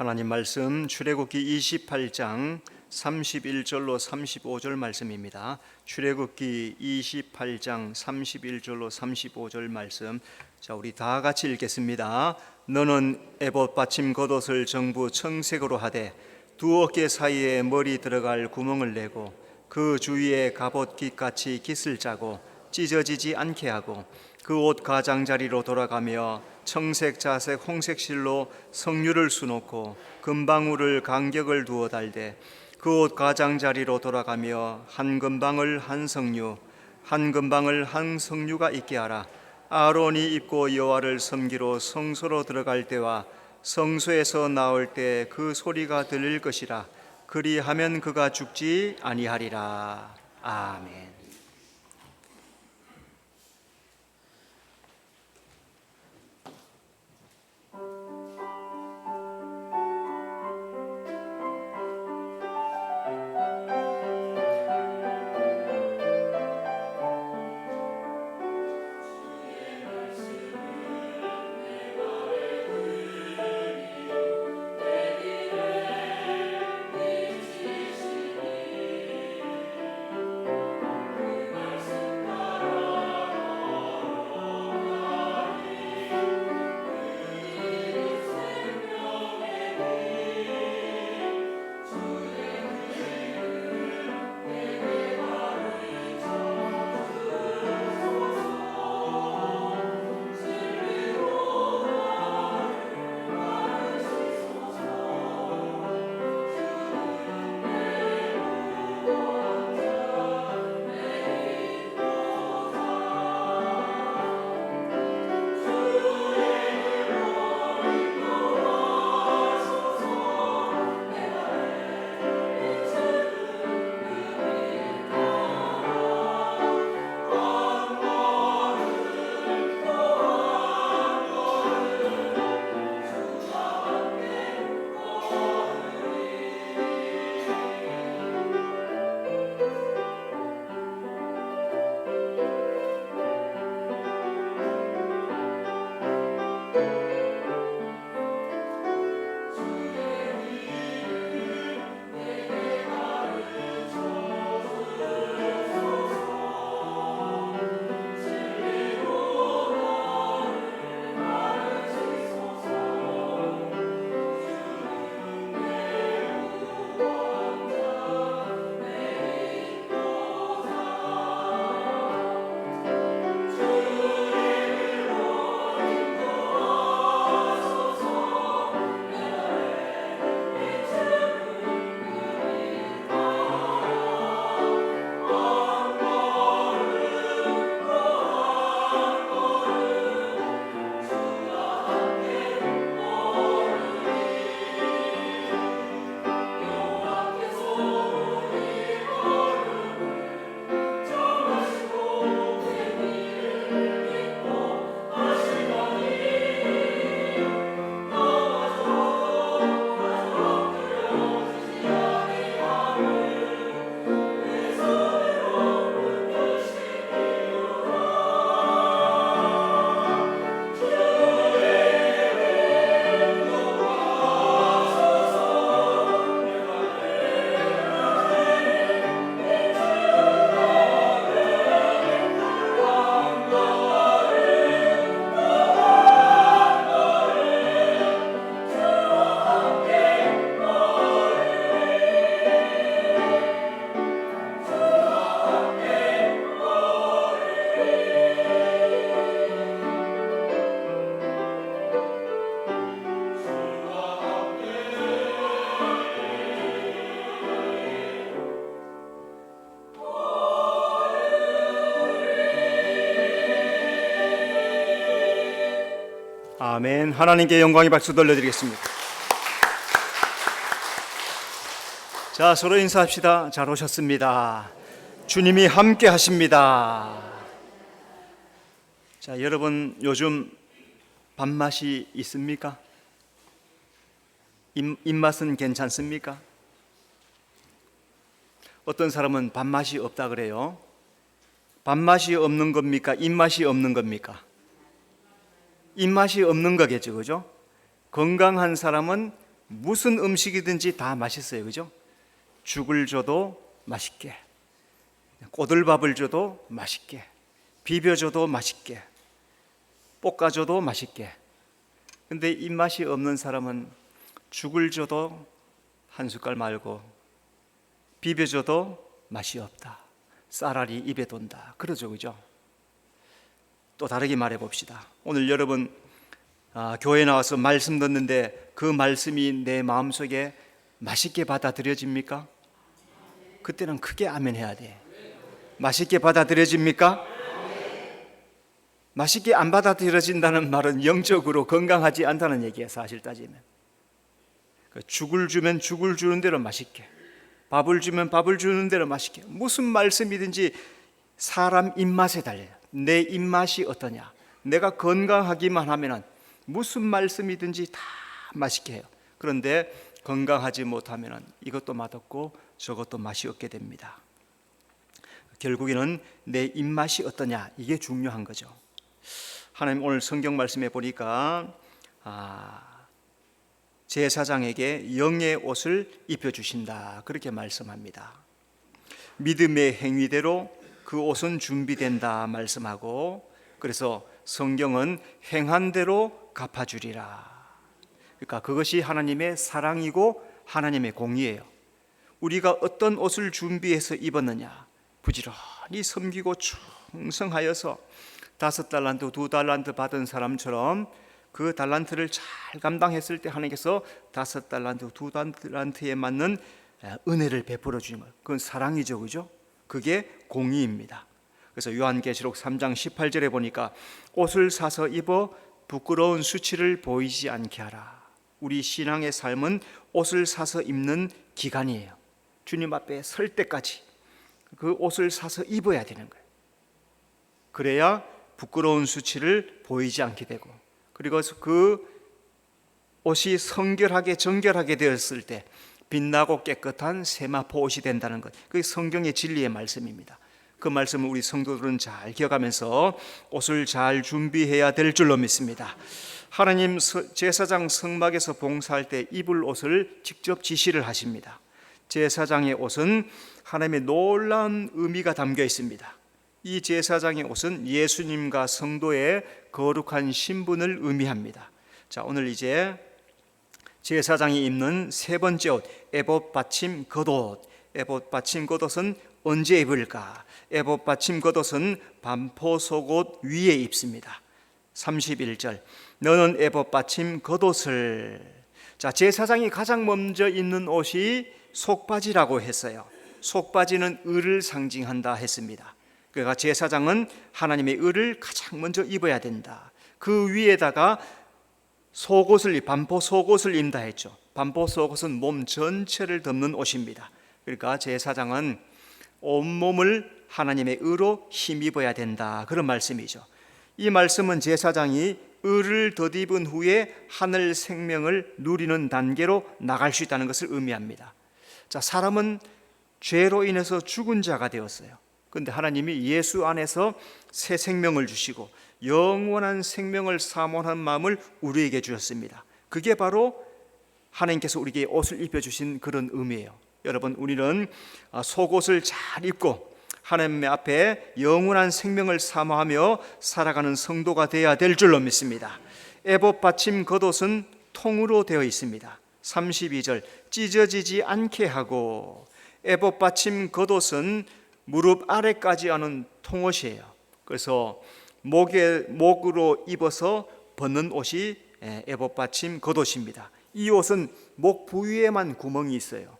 하나님 말씀 출애굽기 28장 31절로 35절 말씀입니다. 출애굽기 28장 31절로 35절 말씀. 자, 우리 다 같이 읽겠습니다. 너는 에봇 받침 겉옷을 정부 청색으로 하되 두 어깨 사이에 머리 들어갈 구멍을 내고 그 주위에 갑옷깃같이 깃을 짜고 찢어지지 않게 하고 그 옷 가장자리로 돌아가며 청색, 자색, 홍색 실로 성류를 수놓고 금방울을 간격을 두어 달되 그 옷 가장자리로 돌아가며 한 금방을 한 성류, 한 금방을 한 성류가 있게 하라. 아론이 입고 여호와를 섬기러 성소로 들어갈 때와 성소에서 나올 때 그 소리가 들릴 것이라. 그리하면 그가 죽지 아니하리라. 아멘. 아멘. 하나님께 영광의 박수 돌려드리겠습니다. 자, 서로 인사합시다. 잘 오셨습니다. 주님이 함께 하십니다. 자, 여러분 요즘 밥맛이 있습니까? 입맛은 괜찮습니까? 어떤 사람은 밥맛이 없다 그래요. 밥맛이 없는 겁니까? 입맛이 없는 겁니까? 입맛이 없는 거겠죠, 그죠? 건강한 사람은 무슨 음식이든지 다 맛있어요. 그죠? 죽을 줘도 맛있게, 꼬들밥을 줘도 맛있게, 비벼줘도 맛있게, 볶아줘도 맛있게. 근데 입맛이 없는 사람은 죽을 줘도 한 숟갈 말고, 비벼줘도 맛이 없다, 쌀알이 입에 돈다, 그러죠. 그죠? 또 다르게 말해 봅시다. 오늘 여러분 교회 나와서 말씀 듣는데 그 말씀이 내 마음속에 맛있게 받아들여집니까? 그때는 크게 아멘 해야 돼. 맛있게 받아들여집니까? 맛있게 안 받아들여진다는 말은 영적으로 건강하지 않다는 얘기예요. 사실 따지면 죽을 주면 죽을 주는 대로 맛있게, 밥을 주면 밥을 주는 대로 맛있게. 무슨 말씀이든지 사람 입맛에 달려요. 내 입맛이 어떠냐, 내가 건강하기만 하면 무슨 말씀이든지 다 맛있게 해요. 그런데 건강하지 못하면 이것도 맛없고 저것도 맛이 없게 됩니다. 결국에는 내 입맛이 어떠냐, 이게 중요한 거죠. 하나님 오늘 성경 말씀에 보니까 제사장에게 영의 옷을 입혀주신다, 그렇게 말씀합니다. 믿음의 행위대로 그 옷은 준비된다 말씀하고, 그래서 성경은 행한 대로 갚아주리라. 그러니까 그것이 하나님의 사랑이고 하나님의 공의예요. 우리가 어떤 옷을 준비해서 입었느냐, 부지런히 섬기고 충성하여서 5달란트 2달란트 받은 사람처럼 그 달란트를 잘 감당했을 때 하나님께서 5달란트 2달란트에 맞는 은혜를 베풀어 주는 것, 그건 사랑이죠. 그죠? 그게 공의입니다. 그래서 요한계시록 3장 18절에 보니까 옷을 사서 입어 부끄러운 수치를 보이지 않게 하라. 우리 신앙의 삶은 옷을 사서 입는 기간이에요. 주님 앞에 설 때까지 그 옷을 사서 입어야 되는 거예요. 그래야 부끄러운 수치를 보이지 않게 되고, 그리고 그 옷이 성결하게 정결하게 되었을 때 빛나고 깨끗한 세마포 옷이 된다는 것, 그게 성경의 진리의 말씀입니다. 그 말씀을 우리 성도들은 잘 기억하면서 옷을 잘 준비해야 될 줄로 믿습니다. 하나님 제사장 성막에서 봉사할 때 입을 옷을 직접 지시를 하십니다. 제사장의 옷은 하나님의 놀라운 의미가 담겨 있습니다. 이 제사장의 옷은 예수님과 성도의 거룩한 신분을 의미합니다. 자, 오늘 이제 제사장이 입는 세 번째 옷, 에봇 받침 겉옷. 에봇 받침 겉옷은 언제 입을까? 에봇 받침 겉옷은 반포 속옷 위에 입습니다. 31절, 너는 에봇 받침 겉옷을. 자, 제사장이 가장 먼저 입는 옷이 속바지라고 했어요. 속바지는 의를 상징한다 했습니다. 그러니까 제사장은 하나님의 의를 가장 먼저 입어야 된다. 그 위에다가 속옷을, 반포 속옷을 입는다 했죠. 반포 속옷은 몸 전체를 덮는 옷입니다. 그러니까 제사장은 온몸을 하나님의 의로 힘입어야 된다, 그런 말씀이죠. 이 말씀은 제사장이 의를 덧입은 후에 하늘 생명을 누리는 단계로 나갈 수 있다는 것을 의미합니다. 자, 사람은 죄로 인해서 죽은 자가 되었어요. 그런데 하나님이 예수 안에서 새 생명을 주시고 영원한 생명을 사모하는 마음을 우리에게 주셨습니다. 그게 바로 하나님께서 우리에게 옷을 입혀주신 그런 의미예요. 여러분, 우리는 속옷을 잘 입고 하나님 앞에 영원한 생명을 사모하며 살아가는 성도가 되어야 될 줄로 믿습니다. 에봇 받침 겉옷은 통으로 되어 있습니다. 32절, 찢어지지 않게 하고. 에봇 받침 겉옷은 무릎 아래까지 하는 통옷이에요. 그래서 목으로 입어서 벗는 옷이 에봇 받침 겉옷입니다. 이 옷은 목 부위에만 구멍이 있어요.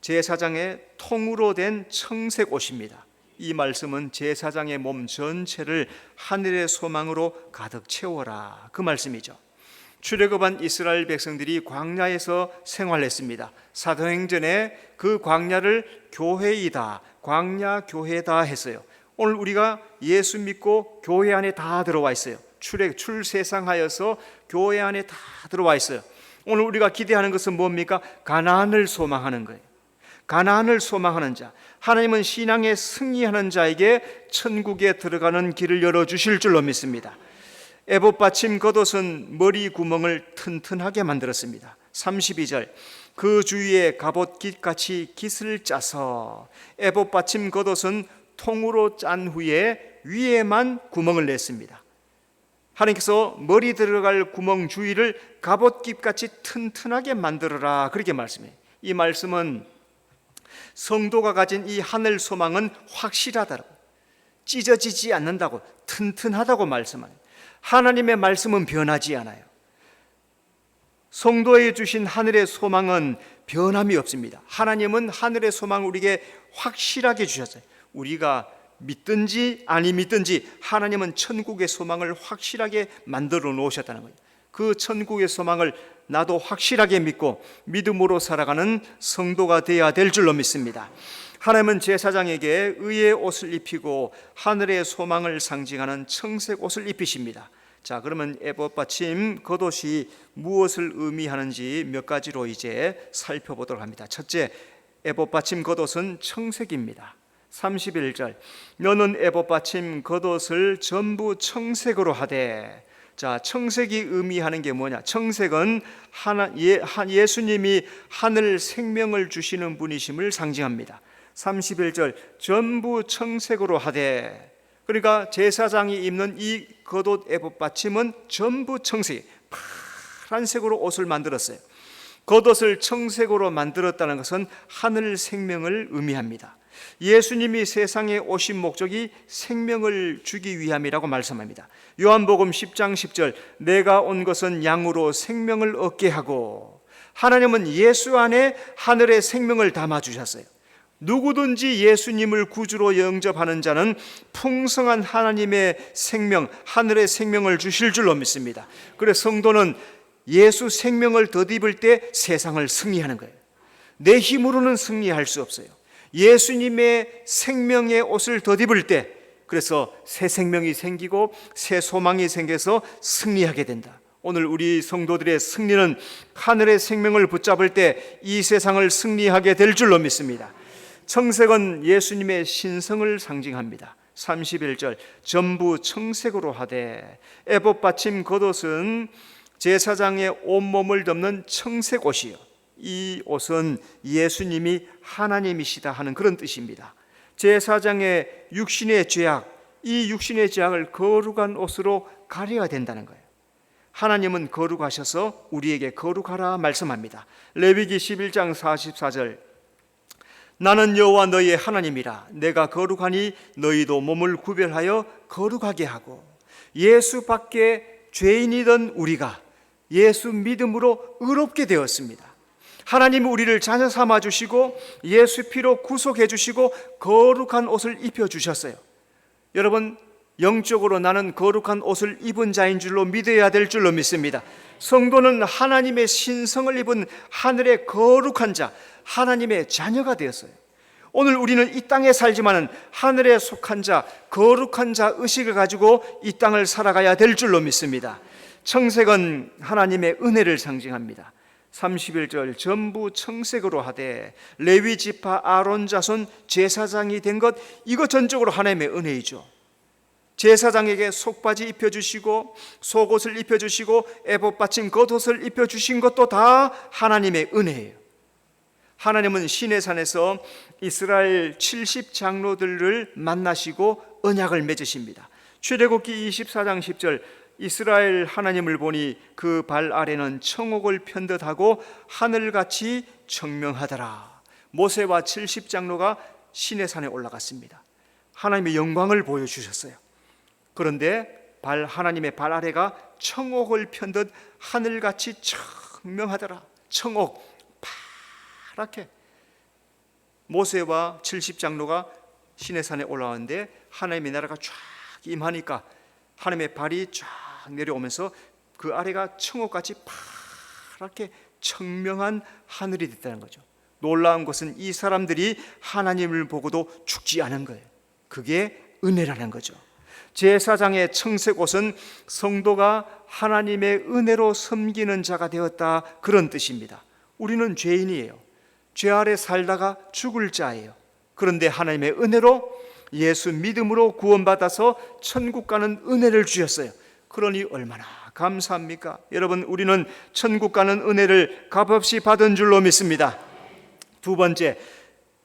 제사장의 통으로 된 청색 옷입니다. 이 말씀은 제사장의 몸 전체를 하늘의 소망으로 가득 채워라, 그 말씀이죠. 출애굽한 이스라엘 백성들이 광야에서 생활했습니다. 사도행전에 그 광야를 교회이다, 광야 교회다 했어요. 오늘 우리가 예수 믿고 교회 안에 다 들어와 있어요. 출세상하여서 교회 안에 다 들어와 있어요. 오늘 우리가 기대하는 것은 뭡니까? 가나안을 소망하는 거예요. 가나안을 소망하는 자, 하나님은 신앙에 승리하는 자에게 천국에 들어가는 길을 열어주실 줄로 믿습니다. 에봇 받침 겉옷은 머리 구멍을 튼튼하게 만들었습니다. 32절 그 주위에 갑옷깃같이 깃을 짜서 에봇 받침 겉옷은 통으로 짠 후에 위에만 구멍을 냈습니다. 하나님께서 머리 들어갈 구멍 주위를 갑옷깃같이 튼튼하게 만들어라 그렇게 말씀해요. 이 말씀은 성도가 가진 이 하늘 소망은 확실하다고, 찢어지지 않는다고, 튼튼하다고 말씀하는, 하나님의 말씀은 변하지 않아요. 성도에 주신 하늘의 소망은 변함이 없습니다. 하나님은 하늘의 소망을 우리에게 확실하게 주셨어요. 우리가 믿든지 아니 믿든지 하나님은 천국의 소망을 확실하게 만들어 놓으셨다는 거예요. 그 천국의 소망을 나도 확실하게 믿고 믿음으로 살아가는 성도가 되어야 될 줄로 믿습니다. 하나님은 제사장에게 의의 옷을 입히고 하늘의 소망을 상징하는 청색 옷을 입히십니다. 자, 그러면 에봇 받침 겉옷이 무엇을 의미하는지 몇 가지로 이제 살펴보도록 합니다. 첫째, 에봇 받침 겉옷은 청색입니다. 31절 너는 에봇 받침 겉옷을 전부 청색으로 하되. 자, 청색이 의미하는 게 뭐냐? 청색은 예수님이 하늘 생명을 주시는 분이심을 상징합니다. 31절 전부 청색으로 하되. 그러니까 제사장이 입는 이 겉옷 에봇 받침은 전부 청색, 파란색으로 옷을 만들었어요. 겉옷을 청색으로 만들었다는 것은 하늘 생명을 의미합니다. 예수님이 세상에 오신 목적이 생명을 주기 위함이라고 말씀합니다. 요한복음 10장 10절 내가 온 것은 양으로 생명을 얻게 하고. 하나님은 예수 안에 하늘의 생명을 담아주셨어요. 누구든지 예수님을 구주로 영접하는 자는 풍성한 하나님의 생명, 하늘의 생명을 주실 줄로 믿습니다. 그래서 성도는 예수 생명을 덧입을 때 세상을 승리하는 거예요. 내 힘으로는 승리할 수 없어요. 예수님의 생명의 옷을 덧입을 때 그래서 새 생명이 생기고 새 소망이 생겨서 승리하게 된다. 오늘 우리 성도들의 승리는 하늘의 생명을 붙잡을 때 이 세상을 승리하게 될 줄로 믿습니다. 청색은 예수님의 신성을 상징합니다. 31절 전부 청색으로 하되. 에봇 받침 겉옷은 제사장의 온몸을 덮는 청색 옷이요, 이 옷은 예수님이 하나님이시다 하는 그런 뜻입니다. 제사장의 육신의 죄악, 이 육신의 죄악을 거룩한 옷으로 가려야 된다는 거예요. 하나님은 거룩하셔서 우리에게 거룩하라 말씀합니다. 레위기 11장 44절 나는 여호와 너희의 하나님이라. 내가 거룩하니 너희도 몸을 구별하여 거룩하게 하고. 예수 밖에 죄인이던 우리가 예수 믿음으로 의롭게 되었습니다. 하나님은 우리를 자녀 삼아 주시고 예수 피로 구속해 주시고 거룩한 옷을 입혀 주셨어요. 여러분, 영적으로 나는 거룩한 옷을 입은 자인 줄로 믿어야 될 줄로 믿습니다. 성도는 하나님의 신성을 입은 하늘의 거룩한 자, 하나님의 자녀가 되었어요. 오늘 우리는 이 땅에 살지만은 하늘에 속한 자, 거룩한 자 의식을 가지고 이 땅을 살아가야 될 줄로 믿습니다. 청색은 하나님의 은혜를 상징합니다. 31절 전부 청색으로 하되. 레위 지파 아론 자손 제사장이 된 것, 이거 전적으로 하나님의 은혜이죠. 제사장에게 속바지 입혀주시고 속옷을 입혀주시고 에봇 받침 겉옷을 입혀주신 것도 다 하나님의 은혜예요. 하나님은 시내산에서 이스라엘 70장로들을 만나시고 언약을 맺으십니다. 출애굽기 24장 10절 이스라엘 하나님을 보니 그 발 아래는 청옥을 편듯하고 하늘같이 청명하더라. 모세와 70장로가 시내산에 올라갔습니다. 하나님의 영광을 보여주셨어요. 그런데 하나님의 발 아래가 청옥을 편듯 하늘같이 청명하더라. 청옥 파랗게. 모세와 70장로가 시내산에 올라왔는데 하나님의 나라가 쫙 임하니까 하나님의 발이 쫙 내려오면서 그 아래가 청옥같이 파랗게 청명한 하늘이 됐다는 거죠. 놀라운 것은 이 사람들이 하나님을 보고도 죽지 않은 거예요. 그게 은혜라는 거죠. 제사장의 청색 옷은 성도가 하나님의 은혜로 섬기는 자가 되었다, 그런 뜻입니다. 우리는 죄인이에요. 죄 아래 살다가 죽을 자예요. 그런데 하나님의 은혜로 예수 믿음으로 구원받아서 천국 가는 은혜를 주셨어요. 그러니 얼마나 감사합니까? 여러분, 우리는 천국 가는 은혜를 값없이 받은 줄로 믿습니다. 두 번째,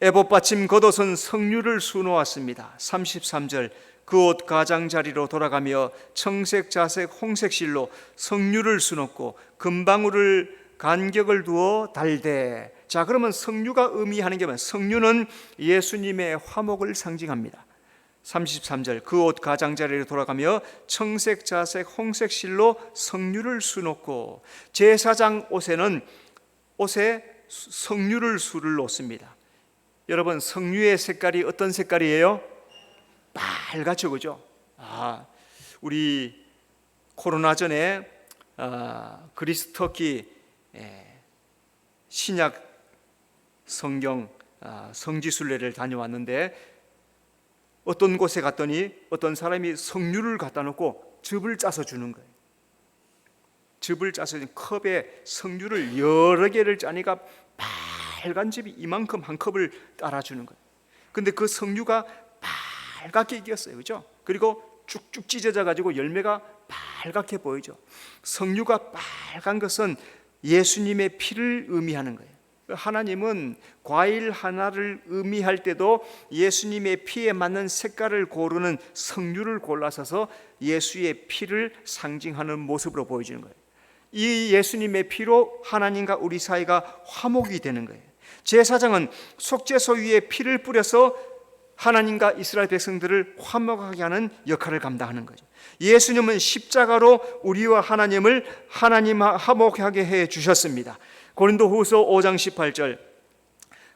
애봇 받침 겉옷은 성류를 수놓았습니다. 33절, 그 옷 가장자리로 돌아가며 청색, 자색, 홍색 실로 성류를 수놓고 금방울을 간격을 두어 달되. 자, 그러면 성류가 의미하는 게 뭐냐? 성류는 예수님의 화목을 상징합니다. 33절, 그 옷 가장자리로 돌아가며 청색, 자색, 홍색 실로 성류를 수놓고. 제사장 옷에 성류를 수를 놓습니다. 여러분, 성류의 색깔이 어떤 색깔이에요? 빨갛죠, 그죠? 우리 코로나 전에 그리스 터키 신약 성경 성지순례를 다녀왔는데, 어떤 곳에 갔더니 어떤 사람이 성류를 갖다 놓고 즙을 짜서 주는 거예요. 즙을 짜서 컵에 성류를 여러 개를 짜니까 빨간 즙이 이만큼 한 컵을 따라주는 거예요. 근데 그 성류가 빨갛게 익었어요, 그죠? 그리고 쭉쭉 찢어져 가지고 열매가 빨갛게 보이죠. 성류가 빨간 것은 예수님의 피를 의미하는 거예요. 하나님은 과일 하나를 의미할 때도 예수님의 피에 맞는 색깔을 고르는 성류를 골라서서 예수의 피를 상징하는 모습으로 보여주는 거예요. 이 예수님의 피로 하나님과 우리 사이가 화목이 되는 거예요. 제사장은 속죄소 위에 피를 뿌려서 하나님과 이스라엘 백성들을 화목하게 하는 역할을 감당하는 거죠. 예수님은 십자가로 우리와 하나님을 화목하게 해 주셨습니다. 고린도후서 5장 18절,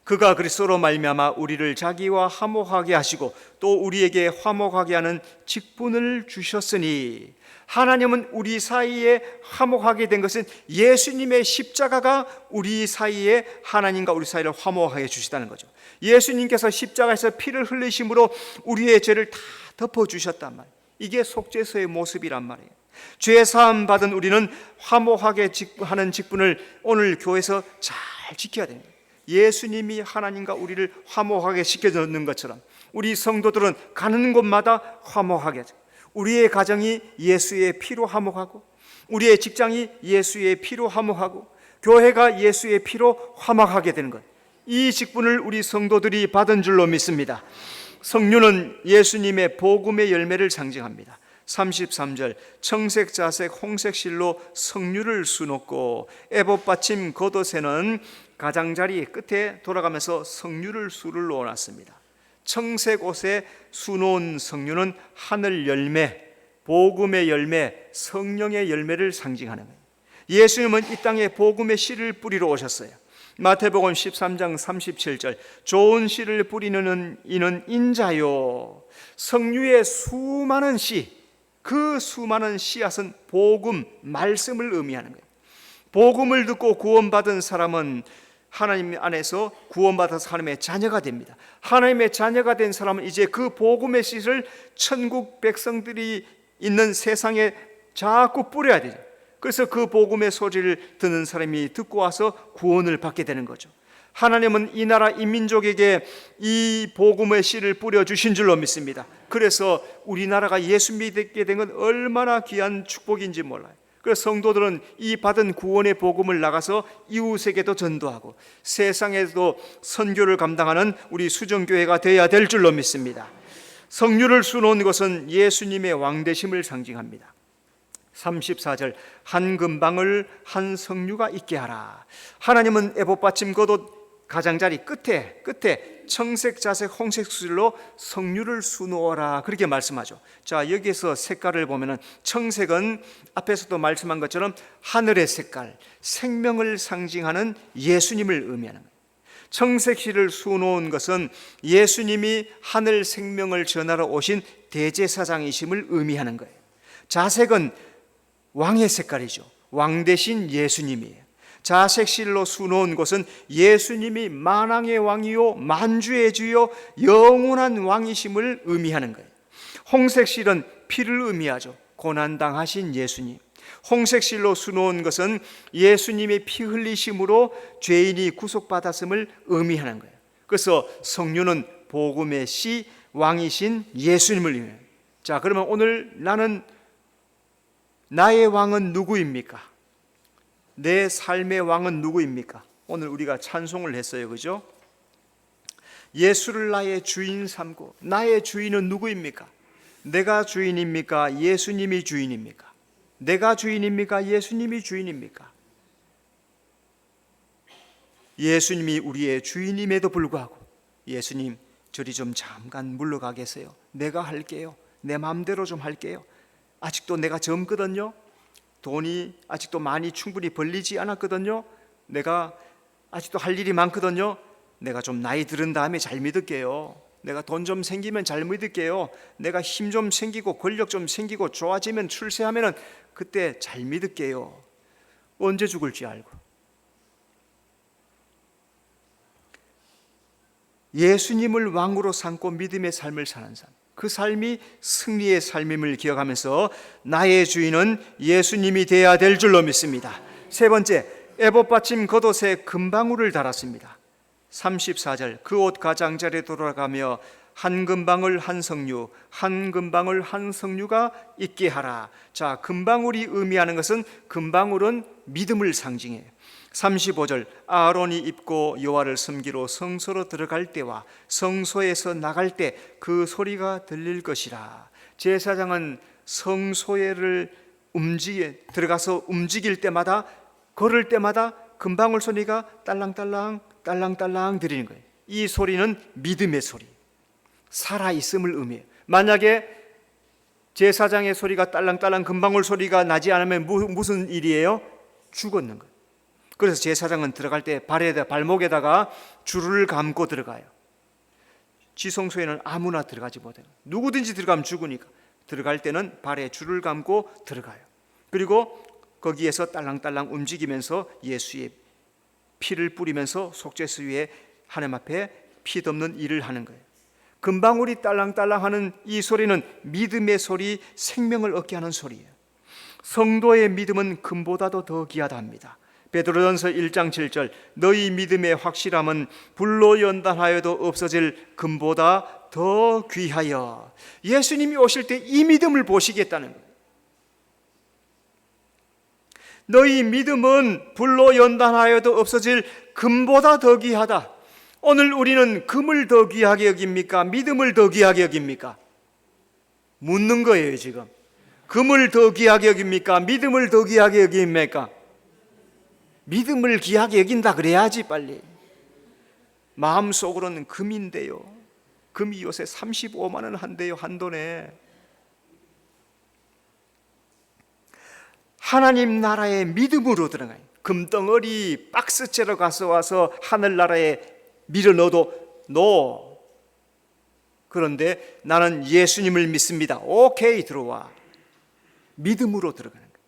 그가 그리스도로 말미암아 우리를 자기와 화목하게 하시고 또 우리에게 화목하게 하는 직분을 주셨으니. 하나님은 우리 사이에 화목하게 된 것은 예수님의 십자가가 우리 사이에 하나님과 우리 사이를 화목하게 해주시다는 거죠. 예수님께서 십자가에서 피를 흘리심으로 우리의 죄를 다 덮어주셨단 말이에요. 이게 속죄소의 모습이란 말이에요. 죄 사함 받은 우리는 화목하게 하는 직분을 오늘 교회에서 잘 지켜야 됩니다. 예수님이 하나님과 우리를 화목하게 시켜주는 것처럼 우리 성도들은 가는 곳마다 화목하게, 우리의 가정이 예수의 피로 화목하고, 우리의 직장이 예수의 피로 화목하고, 교회가 예수의 피로 화목하게 되는 것, 이 직분을 우리 성도들이 받은 줄로 믿습니다. 성류는 예수님의 복음의 열매를 상징합니다. 33절, 청색, 자색, 홍색 실로 성류를 수놓고 애봇 받침 겉옷에는 가장자리 끝에 돌아가면서 성류를 수를 놓아놨습니다. 청색 옷에 수놓은 성류는 하늘 열매, 복음의 열매, 성령의 열매를 상징하는 거예요. 예수님은 이 땅에 복음의 씨를 뿌리러 오셨어요. 마태복음 13장 37절, 좋은 씨를 뿌리는 이는 인자요. 성류의 수많은 씨, 그 수많은 씨앗은 복음, 말씀을 의미하는 거예요. 복음을 듣고 구원받은 사람은 하나님 안에서 구원받아서 하나님의 자녀가 됩니다. 하나님의 자녀가 된 사람은 이제 그 복음의 씨를 천국 백성들이 있는 세상에 자꾸 뿌려야 되죠. 그래서 그 복음의 소리를 듣는 사람이 듣고 와서 구원을 받게 되는 거죠. 하나님은 이 나라 이 민족에게 이 복음의 씨를 뿌려주신 줄로 믿습니다. 그래서 우리나라가 예수 믿게 된 건 얼마나 귀한 축복인지 몰라요. 그래서 성도들은 이 받은 구원의 복음을 나가서 이웃에게도 전도하고 세상에도 선교를 감당하는 우리 수정교회가 되어야 될 줄로 믿습니다. 성류를 수놓은 것은 예수님의 왕되심을 상징합니다. 34절, 한 금방을 한 성류가 있게 하라. 하나님은 애봇 받침 겉옷 가장자리 끝에 청색, 자색, 홍색 수질로 성류를 수놓아라, 그렇게 말씀하죠. 자, 여기에서 색깔을 보면은 청색은 앞에서도 말씀한 것처럼 하늘의 색깔, 생명을 상징하는 예수님을 의미하는 거예요. 청색실을 수놓은 것은 예수님이 하늘 생명을 전하러 오신 대제사장이심을 의미하는 거예요. 자색은 왕의 색깔이죠. 왕 대신 예수님이에요. 자색실로 수놓은 것은 예수님이 만왕의 왕이요 만주의 주요 영원한 왕이심을 의미하는 거예요. 홍색실은 피를 의미하죠. 고난당하신 예수님. 홍색실로 수놓은 것은 예수님의 피 흘리심으로 죄인이 구속받았음을 의미하는 거예요. 그래서 성류는 복음의 씨, 왕이신 예수님을 의미해요. 자, 그러면 오늘 나는 나의 왕은 누구입니까? 내 삶의 왕은 누구입니까? 오늘 우리가 찬송을 했어요, 그죠? 예수를 나의 주인 삼고, 나의 주인은 누구입니까? 내가 주인입니까? 예수님이 주인입니까? 내가 주인입니까? 예수님이 주인입니까? 예수님이 우리의 주인임에도 불구하고 예수님, 저리 좀 잠깐 물러가 계세요. 내가 할게요. 내 마음대로 좀 할게요. 아직도 내가 젊거든요. 돈이 아직도 많이 충분히 벌리지 않았거든요. 내가 아직도 할 일이 많거든요. 내가 좀 나이 들은 다음에 잘 믿을게요. 내가 돈 좀 생기면 잘 믿을게요. 내가 힘 좀 생기고 권력 좀 생기고 좋아지면 출세하면 그때 잘 믿을게요. 언제 죽을지 알고. 예수님을 왕으로 삼고 믿음의 삶을 사는 사람, 그 삶이 승리의 삶임을 기억하면서 나의 주인은 예수님이 되어야 될 줄로 믿습니다. 세 번째, 에봇받침 겉옷에 금방울을 달았습니다. 34절, 그 옷 가장자리에 돌아가며 한 금방울 한 성류, 한 금방울 한 성류가 있게 하라. 자, 금방울이 의미하는 것은, 금방울은 믿음을 상징해요. 35절, 아론이 입고 여호와를 섬기러 성소로 들어갈 때와 성소에서 나갈 때 그 소리가 들릴 것이라. 제사장은 성소에를 들어가서 움직일 때마다, 걸을 때마다 금방울 소리가 딸랑딸랑 딸랑딸랑 들리는 거예요. 이 소리는 믿음의 소리, 살아있음을 의미해요. 만약에 제사장의 소리가 딸랑딸랑 금방울 소리가 나지 않으면 무슨 일이에요? 죽었는 거예요. 그래서 제사장은 들어갈 때 발목에다가 줄을 감고 들어가요. 지성소에는 아무나 들어가지 못해요. 누구든지 들어가면 죽으니까 들어갈 때는 발에 줄을 감고 들어가요. 그리고 거기에서 딸랑딸랑 움직이면서 예수의 피를 뿌리면서 속죄수 위에 하나님 앞에 피 덮는 일을 하는 거예요. 금방울이 딸랑딸랑 하는 이 소리는 믿음의 소리, 생명을 얻게 하는 소리예요. 성도의 믿음은 금보다도 더 귀하다 합니다. 베드로전서 1장 7절, 너희 믿음의 확실함은 불로 연단하여도 없어질 금보다 더 귀하여. 예수님이 오실 때 이 믿음을 보시겠다는 거예요. 너희 믿음은 불로 연단하여도 없어질 금보다 더 귀하다. 오늘 우리는 금을 더 귀하게 여깁니까? 믿음을 더 귀하게 여깁니까? 묻는 거예요 지금. 금을 더 귀하게 여깁니까? 믿음을 더 귀하게 여깁니까? 믿음을 귀하게 여긴다 그래야지 빨리. 마음속으로는 금인데요, 금이 요새 35만 원 한대요, 한 돈에. 하나님 나라에 믿음으로 들어가요. 금덩어리 박스째로 가서 와서 하늘나라에 밀어 넣어도 노. 그런데 나는 예수님을 믿습니다. 오케이, 들어와. 믿음으로 들어가는 거예요.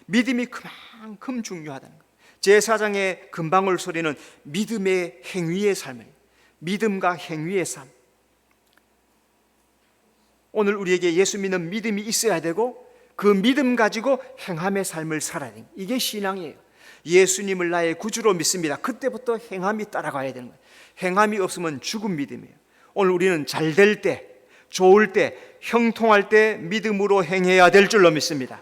믿음이 그만큼 중요하다는 거예요. 제사장의 금방울 소리는 믿음의 행위의 삶이에요. 믿음과 행위의 삶. 오늘 우리에게 예수 믿는 믿음이 있어야 되고, 그 믿음 가지고 행함의 삶을 살아야 돼요. 이게 신앙이에요. 예수님을 나의 구주로 믿습니다. 그때부터 행함이 따라가야 되는 거예요. 행함이 없으면 죽은 믿음이에요. 오늘 우리는 잘 될 때, 좋을 때, 형통할 때 믿음으로 행해야 될 줄로 믿습니다.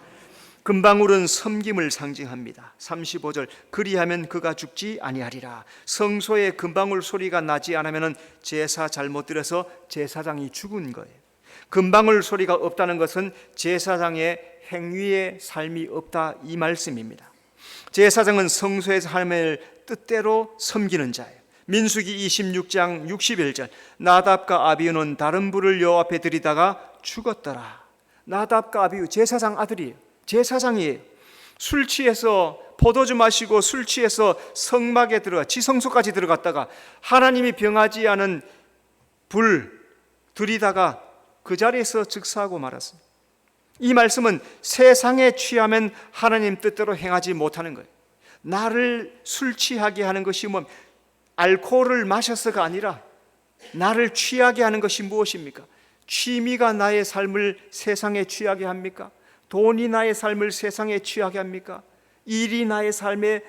금방울은 섬김을 상징합니다. 35절, 그리하면 그가 죽지 아니하리라. 성소에 금방울 소리가 나지 않으면 제사 잘못 드려서 제사장이 죽은 거예요. 금방울 소리가 없다는 것은 제사장의 행위의 삶이 없다, 이 말씀입니다. 제사장은 성소에서 하나님을 뜻대로 섬기는 자예요. 민수기 26장 61절, 나답과 아비후는 다른 불을 여호와 앞에 드리다가 죽었더라. 나답과 아비후 제사장 아들이에요. 제사장이에요. 술 취해서, 포도주 마시고 술 취해서 성막에 들어가, 지성소까지 들어갔다가 하나님이 병하지 않은 불 들이다가 그 자리에서 즉사하고 말았습니다. 이 말씀은 세상에 취하면 하나님 뜻대로 행하지 못하는 거예요. 나를 술 취하게 하는 것이 뭐 알코올을 마셔서가 아니라 나를 취하게 하는 것이 무엇입니까? 취미가 나의 삶을 세상에 취하게 합니까? 돈이 나의 삶을 세상에 취하게 합니까? 일이 나의 삶에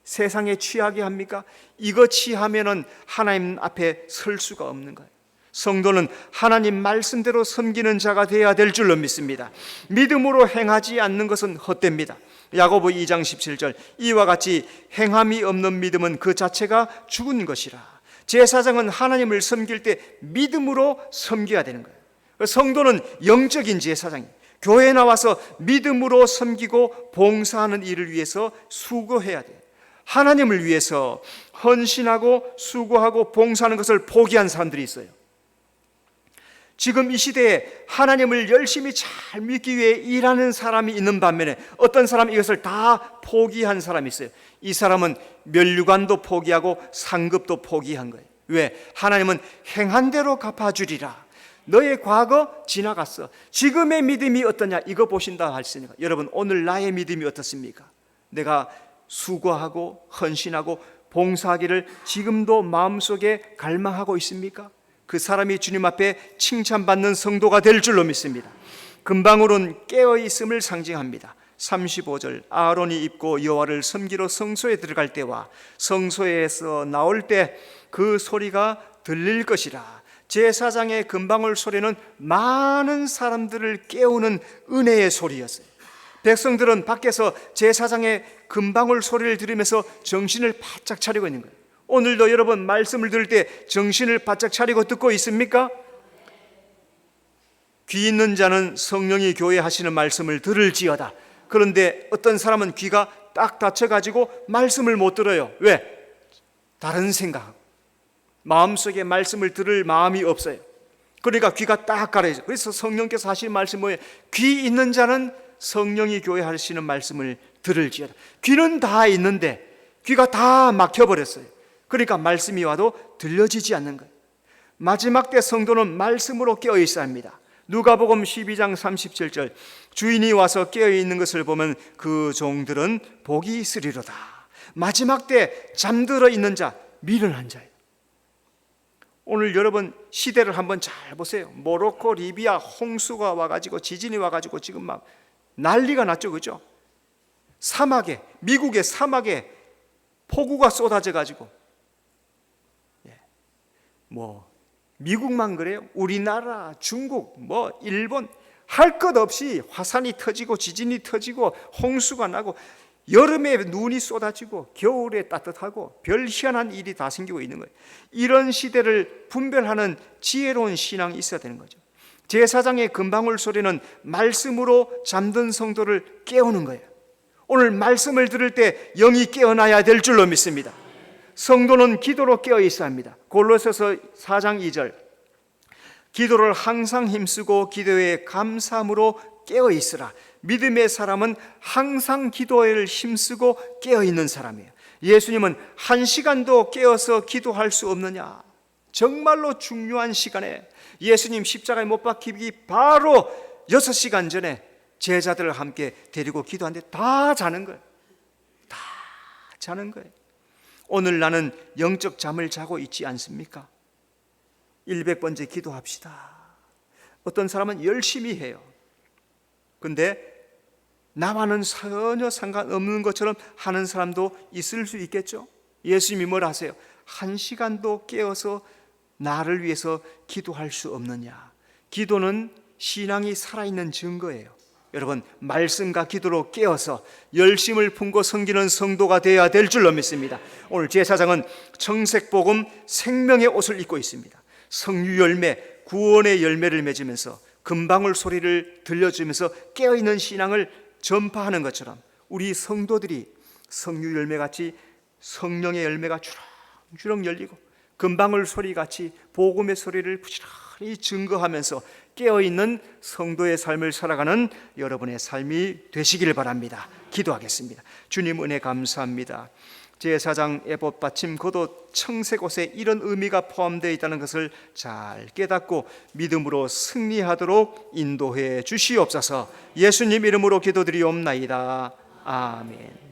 세상에 취하게 합니까? 이거 취하면은 하나님 앞에 설 수가 없는 거예요. 성도는 하나님 말씀대로 섬기는 자가 되어야 될 줄로 믿습니다. 믿음으로 행하지 않는 것은 헛됩니다. 야고보 2장 17절, 이와 같이 행함이 없는 믿음은 그 자체가 죽은 것이라. 제사장은 하나님을 섬길 때 믿음으로 섬겨야 되는 거예요. 성도는 영적인 제사장이에요. 교회에 나와서 믿음으로 섬기고 봉사하는 일을 위해서 수고해야 돼요. 하나님을 위해서 헌신하고 수고하고 봉사하는 것을 포기한 사람들이 있어요. 지금 이 시대에 하나님을 열심히 잘 믿기 위해 일하는 사람이 있는 반면에 어떤 사람은 이것을 다 포기한 사람이 있어요. 이 사람은 면류관도 포기하고 상급도 포기한 거예요. 왜? 하나님은 행한 대로 갚아주리라. 너의 과거 지나갔어. 지금의 믿음이 어떠냐? 이거 보신다 하시니까 여러분, 오늘 나의 믿음이 어떻습니까? 내가 수고하고 헌신하고 봉사하기를 지금도 마음속에 갈망하고 있습니까? 그 사람이 주님 앞에 칭찬받는 성도가 될 줄로 믿습니다. 금방울은 깨어있음을 상징합니다. 35절, 아론이 입고 여호와를 섬기러 성소에 들어갈 때와 성소에서 나올 때 그 소리가 들릴 것이라. 제사장의 금방울 소리는 많은 사람들을 깨우는 은혜의 소리였어요. 백성들은 밖에서 제사장의 금방울 소리를 들으면서 정신을 바짝 차리고 있는 거예요. 오늘도 여러분 말씀을 들을 때 정신을 바짝 차리고 듣고 있습니까? 귀 있는 자는 성령이 교회 하시는 말씀을 들을지어다. 그런데 어떤 사람은 귀가 딱 닫혀가지고 말씀을 못 들어요. 왜? 다른 생각, 마음속에 말씀을 들을 마음이 없어요. 그러니까 귀가 딱 가려져. 그래서 성령께서 하시는 말씀이 뭐예요? 귀 있는 자는 성령이 교회 하시는 말씀을 들을지어다. 귀는 다 있는데 귀가 다 막혀버렸어요. 그러니까 말씀이 와도 들려지지 않는 거예요. 마지막 때 성도는 말씀으로 깨어 있어야 합니다. 누가복음 12장 37절, 주인이 와서 깨어 있는 것을 보면 그 종들은 복이 있으리로다. 마지막 때 잠들어 있는 자, 미련한 자예요. 오늘 여러분 시대를 한번 잘 보세요. 모로코, 리비아 홍수가 와가지고 지진이 와가지고 지금 막 난리가 났죠, 그죠? 사막에, 미국의 사막에 폭우가 쏟아져가지고, 미국만 그래요? 우리나라, 중국, 일본 할 것 없이 화산이 터지고 지진이 터지고 홍수가 나고 여름에 눈이 쏟아지고 겨울에 따뜻하고 별 희한한 일이 다 생기고 있는 거예요. 이런 시대를 분별하는 지혜로운 신앙이 있어야 되는 거죠. 제사장의 금방울 소리는 말씀으로 잠든 성도를 깨우는 거예요. 오늘 말씀을 들을 때 영이 깨어나야 될 줄로 믿습니다. 성도는 기도로 깨어 있어야 합니다. 골로새서 4장 2절, 기도를 항상 힘쓰고 기도에 감사함으로 깨어 있으라. 믿음의 사람은 항상 기도를 힘쓰고 깨어 있는 사람이에요. 예수님은 1시간도 깨어서 기도할 수 없느냐? 정말로 중요한 시간에 예수님 십자가에 못 박히기 바로 6시간 전에 제자들을 함께 데리고 기도하는데 다 자는 거예요. 다 자는 거예요. 오늘 나는 영적 잠을 자고 있지 않습니까? 100번째 기도합시다. 어떤 사람은 열심히 해요. 근데 나와는 전혀 상관없는 것처럼 하는 사람도 있을 수 있겠죠. 예수님이 뭐라 하세요? 1시간도 깨어서 나를 위해서 기도할 수 없느냐? 기도는 신앙이 살아있는 증거예요. 여러분, 말씀과 기도로 깨어서 열심을 품고 섬기는 성도가 되어야 될 줄로 믿습니다. 오늘 제사장은 청색복음 생명의 옷을 입고 있습니다. 성유 열매, 구원의 열매를 맺으면서 금방울 소리를 들려주면서 깨어있는 신앙을 전파하는 것처럼 우리 성도들이 성유 열매같이 성령의 열매가 주렁주렁 열리고 금방울 소리같이 복음의 소리를 부지런히 증거하면서 깨어있는 성도의 삶을 살아가는 여러분의 삶이 되시길 바랍니다. 기도하겠습니다. 주님 은혜 감사합니다. 제사장 에봇 받침 겉옷 청색옷에 이런 의미가 포함되어 있다는 것을 잘 깨닫고 믿음으로 승리하도록 인도해 주시옵소서. 예수님 이름으로 기도드리옵나이다. 아멘.